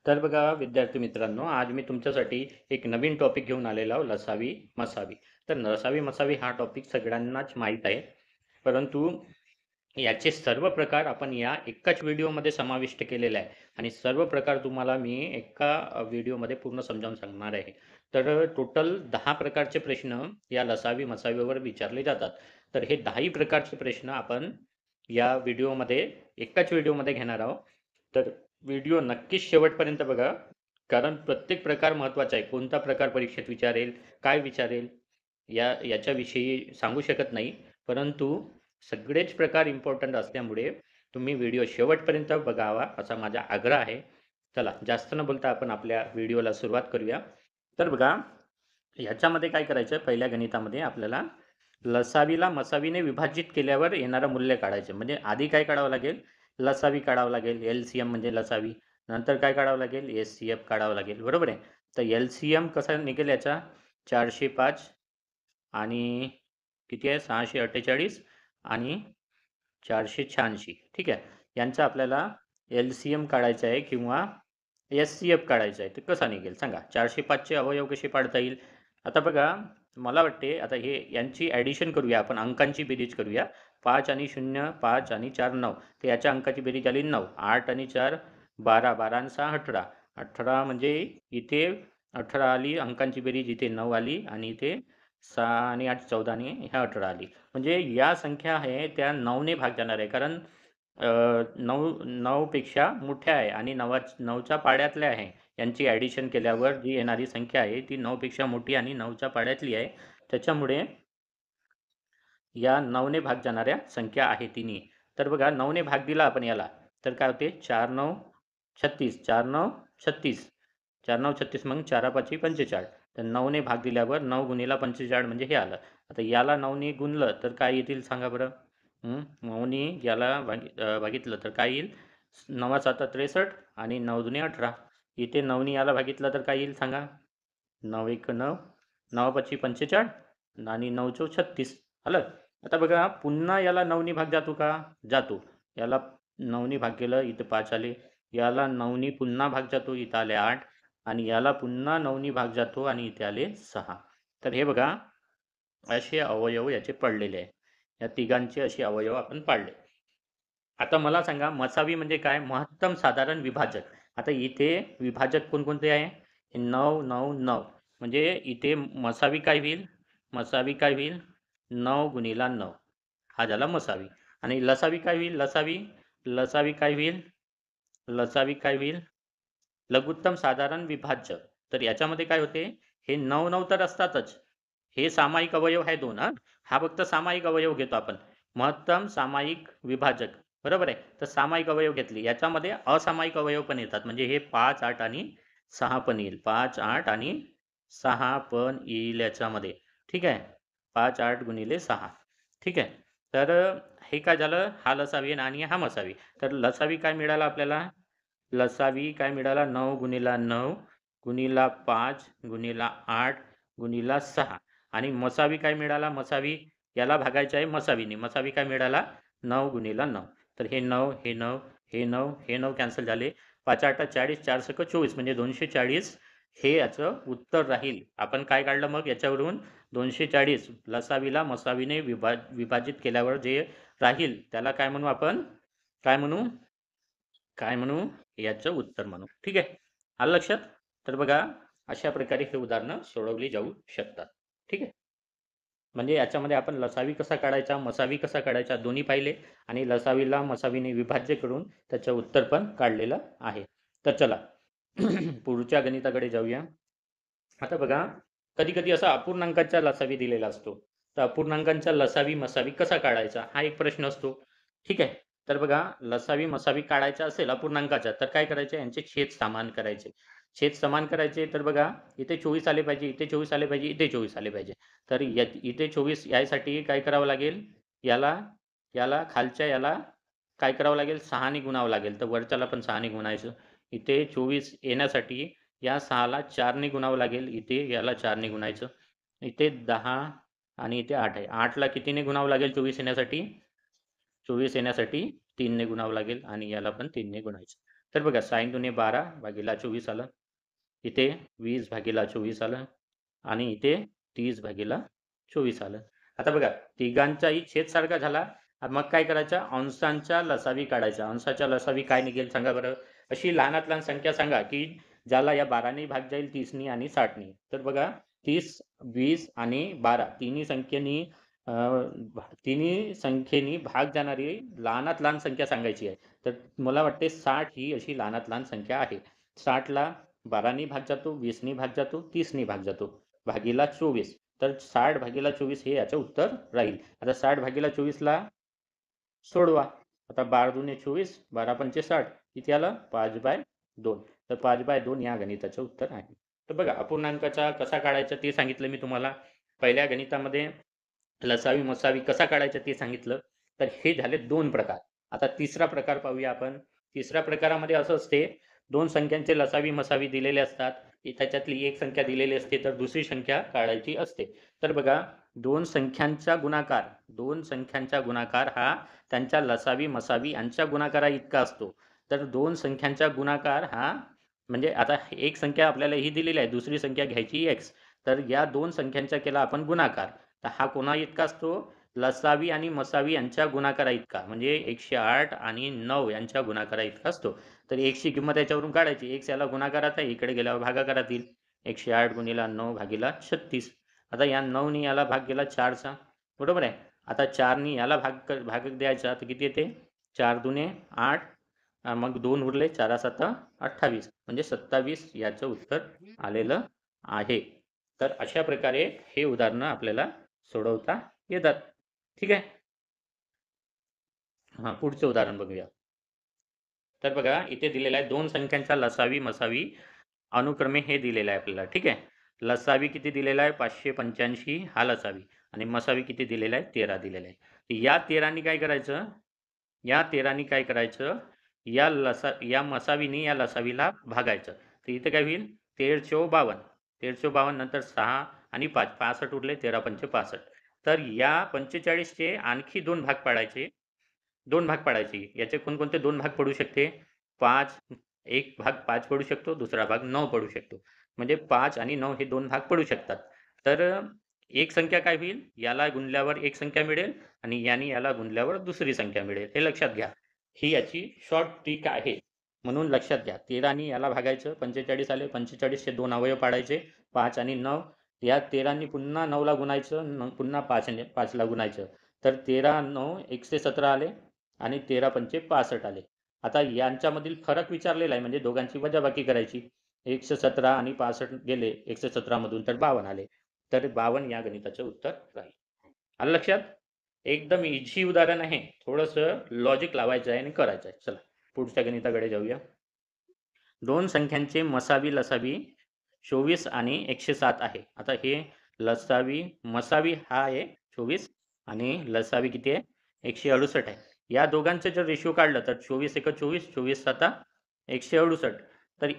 तर बघा विद्यार्थी मित्रांनो, आज मी तुमच्यासाठी एक नवीन टॉपिक घेऊन आलेलो आहो, लसावी मसावी. तर लसावी मसावी हा टॉपिक सगळ्यांनाच माहीत आहे. परंतु याचे सर्व प्रकार आपण या एकाच व्हिडिओमध्ये समाविष्ट केलेले आहे आणि सर्व प्रकार तुम्हाला मी एका व्हिडिओमध्ये पूर्ण समजावून सांगणार आहे. तर टोटल 10 प्रकारचे प्रश्न या लसावी मसावीवर विचारले जातात. तर हे 10ही प्रकारचे प्रश्न आपण या व्हिडिओमध्ये एकाच व्हिडिओमध्ये घेणार आहोत. तर व्हिडिओ नक्कीच शेवटपर्यंत बघा, कारण प्रत्येक प्रकार महत्त्वाचा आहे. कोणता प्रकार परीक्षेत विचारेल, काय विचारेल, याच्याविषयी सांगू शकत नाही. परंतु सगळेच प्रकार इम्पॉर्टंट असल्यामुळे तुम्ही व्हिडिओ शेवटपर्यंत बघावा, असा माझा आग्रह आहे. चला, जास्त न बोलता आपण आपल्या व्हिडिओला सुरुवात करूया. तर बघा, ह्याच्यामध्ये काय करायचं, पहिल्या गणितामध्ये आपल्याला लसावीला मसावीने विभाजित केल्यावर येणारं मूल्य काढायचं. म्हणजे आधी काय काढावं लागेल, लसावी काढावं लागेल, LCM म्हणजे लसावी. नंतर काय काढावं लागेल, SCF काढावं लागेल, बरोबर आहे. तर LCM कसा निघेल याचा, 405 आणि किती आहे, 648 आणि 486, ठीक आहे. यांचा आपल्याला LCM काढायचा आहे किंवा SCF काढायचा आहे. तर कसा निघेल सांगा. 405 चे अवयव कसे पाडता येईल. आता बघा, मला वाटते आता हे यांची ॲडिशन करूया आपण, अंकांची बेरीज करूया. 5 आणि 0, 5 आणि 4 9. तर याच्या अंकाची बेरीज आली 9. 8 आणि 4 12, 12 आणि 6 18. 18 म्हणजे इथे 18 आली अंकांची बेरीज, इथे 9 आली आणि इथे 6 आणि 8 14 आणि ह्या 18 आली. म्हणजे या संख्या आहे त्या 9 ने भाग जाणार आहे. कारण 9 पेक्षा मोठ्या आहे आणि 9च्या पाड्यातल्या आहे. यांची ॲडिशन केल्यावर जी येणारी संख्या आहे ती 9 पेक्षा मोठी आणि 9च्या पाड्यातली आहे. त्याच्यामुळे या 9 ने भाग जाणाऱ्या संख्या आहे तिन्ही. तर बघा, 9 ने भाग दिला आपण याला, तर काय होते, 4 9 36, 4 9 36, 4 9 36, मग 4 5 45. तर 9 ने भाग दिल्यावर 9 गुणिला 45 म्हणजे हे आलं. आता याला 9 ने गुणलं तर काय येतील सांगा बरं. 9 ने याला भागितलं तर काय येईल, 9 7 63 आणि 9 दुने 18. इथे 9 ने याला भागितलं तर काय येईल सांगा, 9 1 9, 9 5 45 आणि 9 4 36. आलं. आता बघा, पुन्हा याला 9 ने भाग जातो का, जातो. याला 9 ने भाग केलं, इथं 5 आले. याला 9 ने पुन्हा भाग जातो, इथं आले 8 आणि याला पुन्हा 9 ने भाग जातो आणि इथे आले 6. तर हे बघा, असे अवयव याचे पडलेले आहे. या तिघांचे असे अवयव आपण पाडले. आता मला सांगा, मसावी म्हणजे काय, महत्तम साधारण विभाजक. आता इथे विभाजक कोणकोणते आहे, 9 9 9. म्हणजे इथे मसावी काय होईल, मसावी काय होईल, 9 गुणिला 9 हा झाला मसावी. आणि लसावी काय होईल, लसावी लसावी काय होईल, लसावी काय होईल, लघुत्तम साधारण विभाज्य. तर याच्यामध्ये काय होते, हे 9 9 तर असतातच. हे सामायिक अवयव आहे 2. हा फक्त सामायिक अवयव घेतो आपण. महत्तम सामायिक विभाजक, बरोबर आहे. तर सामायिक अवयव घेतले, याच्यामध्ये असामायिक अवयव पण येतात. म्हणजे हे 5 8 आणि 6 पण येईल. 5 8 आणि 6 पण येईल याच्यामध्ये, ठीक आहे. 5 8 गुणिले 6, ठीक आहे. तर हे काय झालं, हा लसावी आणि हा मसावी. तर लसावी काय मिळाला आपल्याला, लसावी काय मिळाला, 9 गुणिला 9 गुणिला 5 गुणिला 8 गुणिला 6. आणि मसावी काय मिळाला, मसावी याला भागायचं आहे मसावीने. मसावी काय मिळाला, 9 गुणिला 9. तर हे 9 हे 9 हे 9 हे 9 कॅन्सल झाले. 5 8 40, 4 6 24 म्हणजे 240 हे याचं उत्तर राहील. आपण काय काढलं मग याच्यावरून, 240 लसावीला मसावीने विभाजित केल्यावर जे राहील त्याला काय म्हणू आपण, काय म्हणू, काय म्हणू, याचं उत्तर म्हणू, ठीक आहे. आलं लक्षात. तर बघा, अशा प्रकारे हे उदाहरणं सोडवली जाऊ शकतात, ठीक आहे. म्हणजे याच्यामध्ये आपण लसावी कसा काढायचा, मसावी कसा काढायचा दोन्ही पाहिले आणि लसावीला मसावीने विभाज्य करून त्याचं उत्तर पण काढलेलं आहे. तर चला पुढच्या गणिताकडे जाऊया. आता बघा, कधी कधी असा अपूर्णांकाचा लसावी दिलेला असतो. तर अपूर्णांकांचा लसावी मसावी कसा काढायचा हा एक प्रश्न असतो, ठीक आहे. तर बघा, लसावी मसावी काढायचा असेल अपूर्णांकाचा, तर काय करायचे, यांचे छेद समान करायचे. छेद समान करायचे, तर बघा, इथे 24 आले पाहिजे, इथे 24 आले पाहिजे, इथे 24 आले पाहिजे. तर इथे 24 यासाठी काय करावं लागेल, याला याला खालच्या याला काय करावं लागेल, 6 ने गुणावं लागेल. तर वरच्याला पण 6 ने गुणायचं. इथे 24 येण्यासाठी या 6 ला 4 ने गुणावं लागेल. इथे याला 4 ने गुणायचं. इथे 10 आणि इथे 8 आहे. 8 ला कितीने गुणावं लागेल 24 येण्यासाठी, 24 येण्यासाठी 3 ने गुणावं लागेल आणि याला पण 3 ने गुणायचं. तर बघा 6 दुने 12 भागीला 24 आलं. इथे 20 भागीला 24 आलं आणि इथे 30 भागीला 24 आलं. आता बघा तिघांचाही छेद सारखा झाला. मग काय करायचं? अंशांच्या लसावी काढायच्या. अंशाच्या लसावी काय निघेल सांगा बरं? अशी लहानात लहान संख्या सांगा की ज्याला या 12ने भाग जाईल, 30नी आणि 60नी. तर बघा 30, 20 आणि 12 तिन्ही संख्येनी भाग जाणारी लहानात लहान संख्या सांगायची आहे. तर मला वाटते 60 ही अशी लहानात लहान संख्या आहे. 60ला 12नी भाग जातो, 20नी भाग जातो, 30नी भाग जातो, भागीला 24. तर 60 भागीला 24 हे याचं उत्तर राहील. आता 60 भागीला 24ला सोडवा. आता 12 दुने 24, 12 पंचे 60. किती आलं? 5/2. तर 5/2 या गणिताचं उत्तर आहे. तर बघा अपूर्णांकाचा कसा काढायचा ते सांगितलं मी तुम्हाला. पहिल्या गणितामध्ये लसावी मसावी कसा काढायचा ते सांगितलं. तर हे झाले 2 प्रकार. आता तिसरा प्रकार पाहूया आपण. तिसऱ्या प्रकारामध्ये असं असते, 2 संख्यांचे लसावी मसावी दिलेले असतात. त्याच्यातली एक संख्या दिलेली असते तर दुसरी संख्या काढायची असते. तर बघा 2 संख्यांचा गुणाकार हा त्यांच्या लसावी मसावी यांच्या गुणाकारा इतका असतो. तर 2 संख्यांचा गुणाकार हा म्हणजे आता एक संख्या आपल्याला ही दिलेली आहे, दुसरी संख्या घ्यायची x. तर या 2 संख्यांचा केला आपण गुणाकार. तर हा कोणा इतका असतो? लसावी आणि मसावी यांच्या गुणाकारा इतका. म्हणजे 108 आणि 9 यांच्या गुणाकारा इतका असतो. तर x ची किंमत याच्यावरून काढायची. x याला गुणाकारात आहे, इकडे गेल्यावर भागाकारात येईल. 108 गुणिला 9 भागीला 36. आता या 9 नी याला भाग गेला 4चा, बरोबर आहे. आता 4 नी याला भाग द्यायचा तर किती येते? 4 दुने 8, मग 2 उरले, 4 7 28 म्हणजे 27 याचं उत्तर आलेलं आहे. तर अशा प्रकारे हे उदाहरणं आपल्याला सोडवता येतात. ठीक आहे. हां, पुढचं उदाहरण बघूया. तर बघा इथे दिलेलं आहे 2 संख्यांचा लसावी मसावी अनुक्रमे हे दिलेलं आहे आपल्याला. ठीक आहे. लसावी किती दिलेला आहे? 585 हा लसावी आणि मसावी किती दिलेला आहे? 13 दिलेला आहे. या 13नी काय करायचं? या 13नी काय करायचं? या मसावीने या लसावीला भागायचं. तर इथे काय होईल? 13 चौ 52 नंतर 6 आणि 5 65 उरले, 13 पंचे 65. तर या 45चे आणखी 2 भाग पाडायचे. 2 भाग पाडायचे. याचे कोणकोणते 2 भाग पडू शकते? 5, एक भाग 5 पडू शकतो, दुसरा भाग 9 पडू शकतो. म्हणजे 5 आणि 9 हे 2 भाग पडू शकतात. तर एक संख्या काय होईल? याला गुणल्यावर एक संख्या मिळेल आणि याला गुणल्यावर दुसरी संख्या मिळेल. हे लक्षात घ्या. ही याची शॉर्ट ट्रिक आहे. म्हणून लक्षात घ्या. 13नी याला भागायचं, 45 आले. 45चे 2 अवयव पाडायचे, 5 आणि 9. या 13नी पुन्हा 9ला गुणायचं, पुन्हा 5ला गुणायचं. तर 13, 9, 117 आले आणि 13 पंचे 65 आले. आता यांच्यामधील फरक विचारलेला आहे म्हणजे दोघांची वजाबाकी करायची. 117 आणि 65 गेले 117 मधून तर 52 आले. तर 52 या गणिताचं उत्तर राहील. आलं लक्षात? एकदम इझी उदाहरण आहे. थोडंसं लॉजिक लावायचं आहे आणि करायचं आहे. चला पुढच्या गणिताकडे जाऊया. 2 संख्यांचे मसावी लसावी 24 आणि 107 आहे. आता हे लसावी मसावी हा आहे 24 आणि लसावी किती आहे? 168 आहे. या दोघांचं जर रेशिओ काढलं तर 24 एक 24, 24 7 168. तर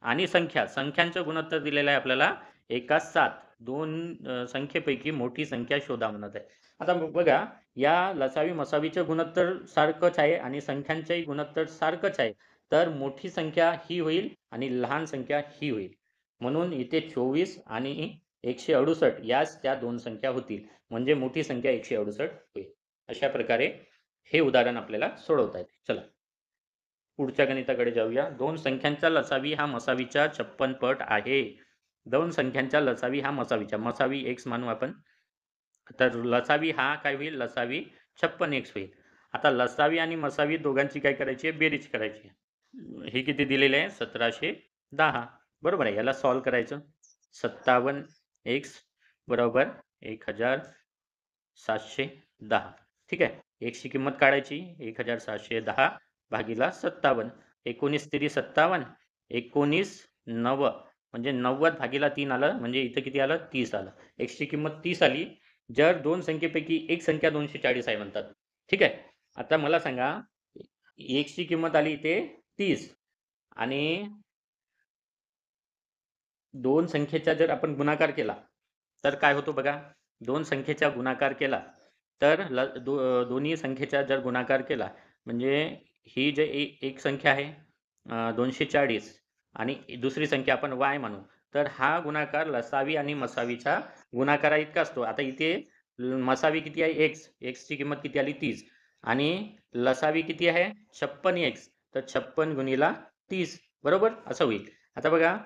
आणि संख्यांचं गुणोत्तर दिलेलं आहे आपल्याला 1:7. 2 संख्येपैकी मोठी संख्या शोधा म्हणत आहे. आता बघा या लसावी मसावीचं गुणोत्तर सारखंच आहे आणि संख्यांचंही गुणोत्तर सारखंच आहे. तर मोठी संख्या ही होईल आणि लहान संख्या ही होईल. म्हणून इथे 24 आणि 168 याच त्या 2 संख्या होतील. म्हणजे मोठी संख्या 168 होईल. अशा प्रकारे हे उदाहरण आपल्याला सोडवता येते. चला पुढच्या गणिताकडे जाऊया. 2 संख्यांचा लसावी हा मसावीच्या 56 पट आहे. 2 संख्यांचा लसावी हा मसावी x मानू आपण. तर लसावी हा काय होईल? लसावी 56x होईल. आता लसावी आणि मसावी दोघांची काय करायची आहे? बेरीज करायची आहे. हे किती दिलेले आहे? 1710. बरोबर आहे. याला सॉल्व्ह करायचं. 57x बरोबर 1710. ठीक आहे. x ची किंमत काढायची. 1710 भागीला 57. 19 3 57, 19 9 म्हणजे 90 भागीला 3 आलं म्हणजे इथं किती आलं? 30 आलं. x ची किंमत 30 आली. जर 2 संख्येपैकी एक संख्या 240 आहे म्हणतात. ठीक आहे. आता मला सांगा x ची किंमत आली इथे 30 आणि 2 संख्येचा जर आपण गुणाकार केला तर काय होतो बघा? 2 संख्येचा गुणाकार केला तर दोन्ही संख्येचा जर गुणाकार केला म्हणजे ही जे एक संख्या आहे 240 आणि दुसरी संख्या आपण y म्हणू. तर हा गुणाकार लसावी आणि मसावीचा गुणाकारा इतका असतो. आता इथे मसावी किती आहे x, x ची किंमत किती आली 30 आणि लसावी किती आहे 56x, तर 56 गुणिला 30 बरोबर असं होईल. आता बघा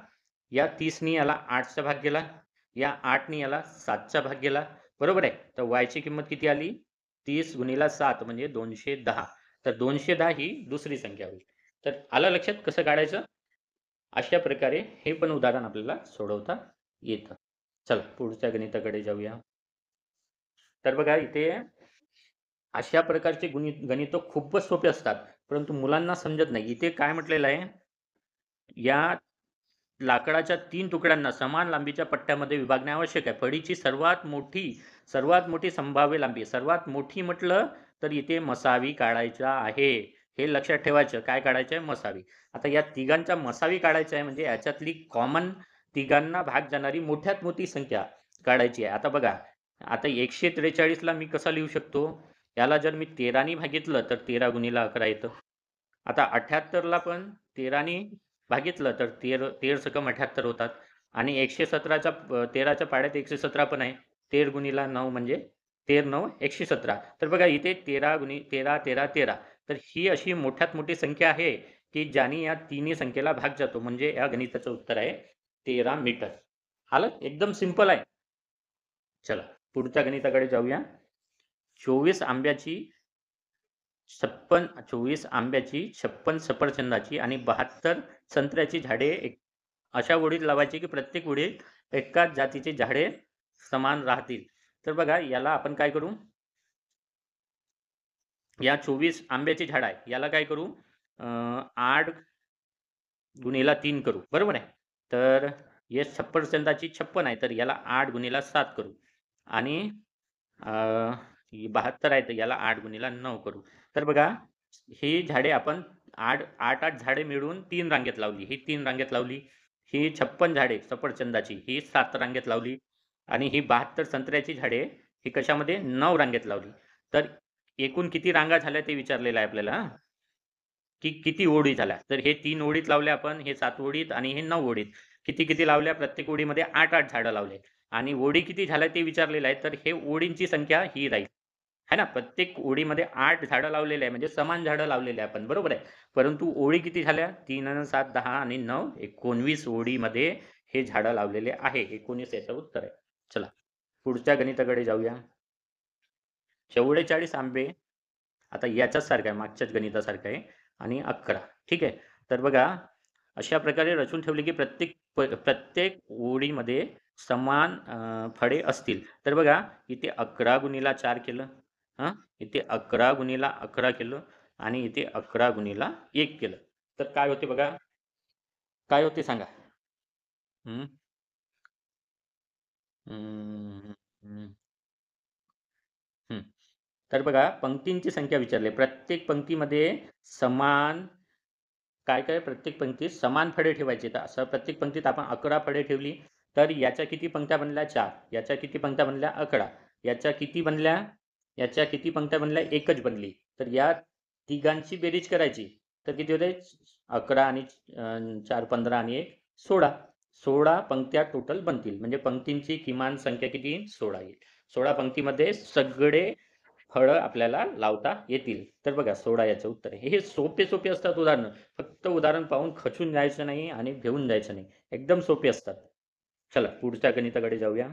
या 30 नी याला 8 चा भाग गेला, या 8 नी याला 7 चा भाग गेला बरोबर आहे. तर y ची किंमत किती आली 30 गुणिला 7 म्हणजे 210. तर 210 ही दुसरी संख्या होईल. तर आलं लक्षात कसं काढायचं. अशा प्रकारे हे पण उदाहरण आपल्याला सोडवता येतं. चला पुढच्या गणिताकडे जाऊया. तर बघा इथे अशा प्रकारचे गणित खूपच सोपे असतात, परंतु मुलांना समजत नाही. इथे काय म्हटलेलं आहे, या लाकडाच्या 3 तुकड्यांना समान लांबीच्या पट्ट्यामध्ये विभागणे आवश्यक आहे. फळीची सर्वात मोठी संभाव्य लांबी, सर्वात मोठी म्हटलं तर इथे मसावी काढायचा आहे. हे लक्षात ठेवायचं. काय काढायचं आहे? मसावी. आता या तिघांच्या मसावी काढायच्या आहे म्हणजे याच्यातली कॉमन तिघांना भाग जाणारी मोठ्यात मोठी संख्या काढायची आहे. आता बघा, आता 143 ला मी कसा लिहू शकतो? याला जर मी 13 नी भागितलं तर 13 गुणिला 11 येतं. आता 78 ला पण 13 नी भागितलं तर 13 सकम 78 होतात आणि 117च्या 13च्या पाड्यात 117 पण आहे. 13 गुणिला 9 म्हणजे 13 9 117. तर बघा इथे 13 गुणी 13 13 13. तर ही अशी मोठ्यात मोठी संख्या आहे की ज्याने या तिन्ही संख्येला भाग जातो. म्हणजे या गणिताचं उत्तर आहे 13 मीटर. आलं? एकदम सिंपल आहे. चला पुढच्या गणिताकडे जाऊया. 24 आंब्याची 56 सफरचंदाची आणि 72 संत्र्याची झाडे अशा ओळीत लावायची की प्रत्येक ओळीत एकाच जातीची झाडे समान राहतील. तर बघा याला आपण काय करू, या 24 आंब्याची झाड आहे याला काय करू, 8 गुणिला 3 करू बरोबर आहे. तर हे सफरचंदाची 56 आहे तर याला 8 गुणिला 7 करू आणि 72 आहे तर याला 8 गुणिला 9 करू. तर बघा ही झाडे आपण 8 झाडे मिळून 3 रांगेत लावली. ही 3 रांगेत लावली. ही 56 झाडे सफरचंदाची ही 7 रांगेत लावली आणि ही 72 संत्र्याची झाडे ही कशामध्ये 9 रांगेत लावली. तर एकूण किती रांगा झाल्या ते विचारलेलं आहे आपल्याला, की किती ओळी झाल्या. तर हे 3 ओळीत लावले आपण, हे 7 ओळीत आणि हे 9 ओळीत. किती लावल्या? प्रत्येक ओळीमध्ये 8 झाडं लावले आणि ओळी किती झाल्या ते विचारलेलं आहे. तर हे ओळींची संख्या ही राहील. है ना? प्रत्येक ओळीमध्ये 8 झाडं लावलेले आहे म्हणजे समान झाडं लावलेले आहे आपण बरोबर आहे. परंतु ओळी किती झाल्या? 3 आणि 7 10 आणि 9 19 ओळीमध्ये हे झाडं लावलेले आहे. 19 याचं उत्तर आहे. चला पुढच्या गणिताकडे जाऊया. 44 आंबे, आता याच्याच सारखं आहे, मागच्याच गणितासारखं आहे आणि 11 ठीक आहे. तर बघा अशा प्रकारे रचून ठेवले की प्रत्येक ओळीमध्ये समान फळे असतील. तर बघा इथे 11 गुणिला 4 केलं, इथे 11 गुणिला 11 केलं आणि इथे 11 गुणिला 1 केलं. तर काय होते बघा, काय होते सांगा. हम्म हम्म हम्म हम्म. तर बघा पंक्तींची संख्या विचारली. प्रत्येक पंक्तीमध्ये समान काय काय प्रत्येक पंक्तीत समान फळे ठेवायचे. तर असं प्रत्येक पंक्तीत आपण 11 फळे ठेवली तर याच्या किती पंक्त्या बनल्या 4, याच्या किती पंक्त्या बनल्या 11, याच्या किती बनल्या, याच्या किती पंक्त्या बनल्या एकच बनली. तर या तिघांची बेरीज करायची तर किती होते 11 आणि 4 15 आणि 1 16. 16 पंक्त्या टोटल बनतील म्हणजे पंक्तींची किमान संख्या किती येईल 16 येईल. 16 पंक्तीमध्ये सगळे फळं आपल्याला लावता येतील. तर बघा 16 याचं उत्तर आहे. हे सोपे असतात उदाहरणं. फक्त उदाहरण पाहून खचून जायचं नाही आणि घेऊन जायचं नाही. एकदम सोपे असतात. चला पुढच्या गणिताकडे जाऊया.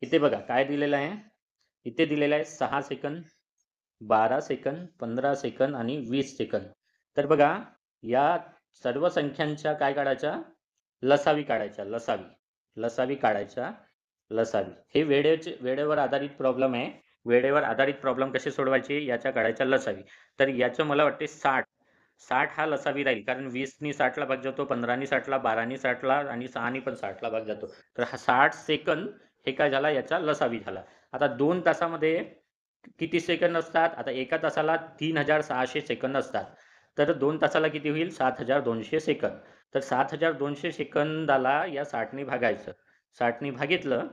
इथे बघा काय दिलेलं आहे. इथे दिलेलं आहे 6 सेकंद, 12 सेकंद, 15 सेकंद आणि 20 सेकंद. तर बघा या सर्व संख्यांच्या काय काढायच्या, लसावी काढायच्या. लसावी काढायच्या. हे वेळेवर आधारित प्रॉब्लेम आहे. वेळेवर आधारित प्रॉब्लेम कसे सोडवायचे याच्या काढायच्या लसावी. तर याचं मला वाटते 60 हा लसावी राहील कारण 20 नी 60 ला भाग जातो, 15 नी 60 ला, 12 नी 60 ला आणि 6 नी पण 60 ला भाग जातो. तर हा 60 सेकंद हे काय झाला याचा लसावी झाला. आता 2 तासामध्ये किती सेकंद असतात? आता एका तासाला 3600 सेकंद असतात. तर 2 तासाला किती होईल 7200 सेकंद. तर 7200 सेकंदाला या 60 नी भागायचं. 60 नी भागितलं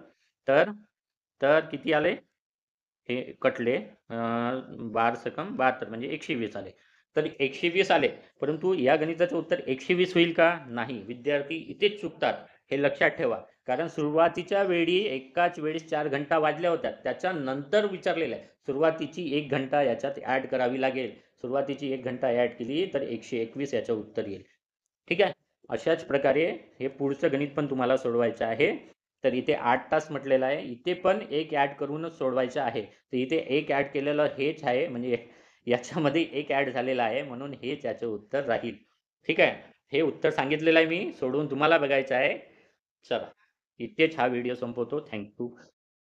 तर तर किती आले? हे कटले 12 सकम 72 म्हणजे 120 आले. तर 120 आले, परंतु या गणिताचं उत्तर 120 होईल का? नाही. विद्यार्थी इथेच चुकतात, हे लक्षात ठेवा. कारण सुरुवातीच्या वेळी एकाच वेळेस 4 घंटा वाजल्या होत्या. त्याच्यानंतर विचारलेलं आहे. सुरुवातीची 1 घंटा याच्यात ॲड करावी लागेल. सुरुवातीची 1 घंटा ॲड केली तर 121 याचं उत्तर येईल. ठीक आहे. अशाच प्रकारे हे पुढचं गणित पण तुम्हाला सोडवायचं आहे. तर इथे 8 तास म्हटलेलं आहे. इथे पण 1 ॲड करूनच सोडवायचं आहे. तर इथे 1 ॲड केलेलं हेच आहे, म्हणजे याच्यामध्ये 1 ॲड झालेला आहे, म्हणून हेच याचं उत्तर राहील. ठीक आहे. हे उत्तर सांगितलेलं आहे मी, सोडवून तुम्हाला बघायचं आहे. चला, इथेच हा व्हिडिओ संपवतो. थँक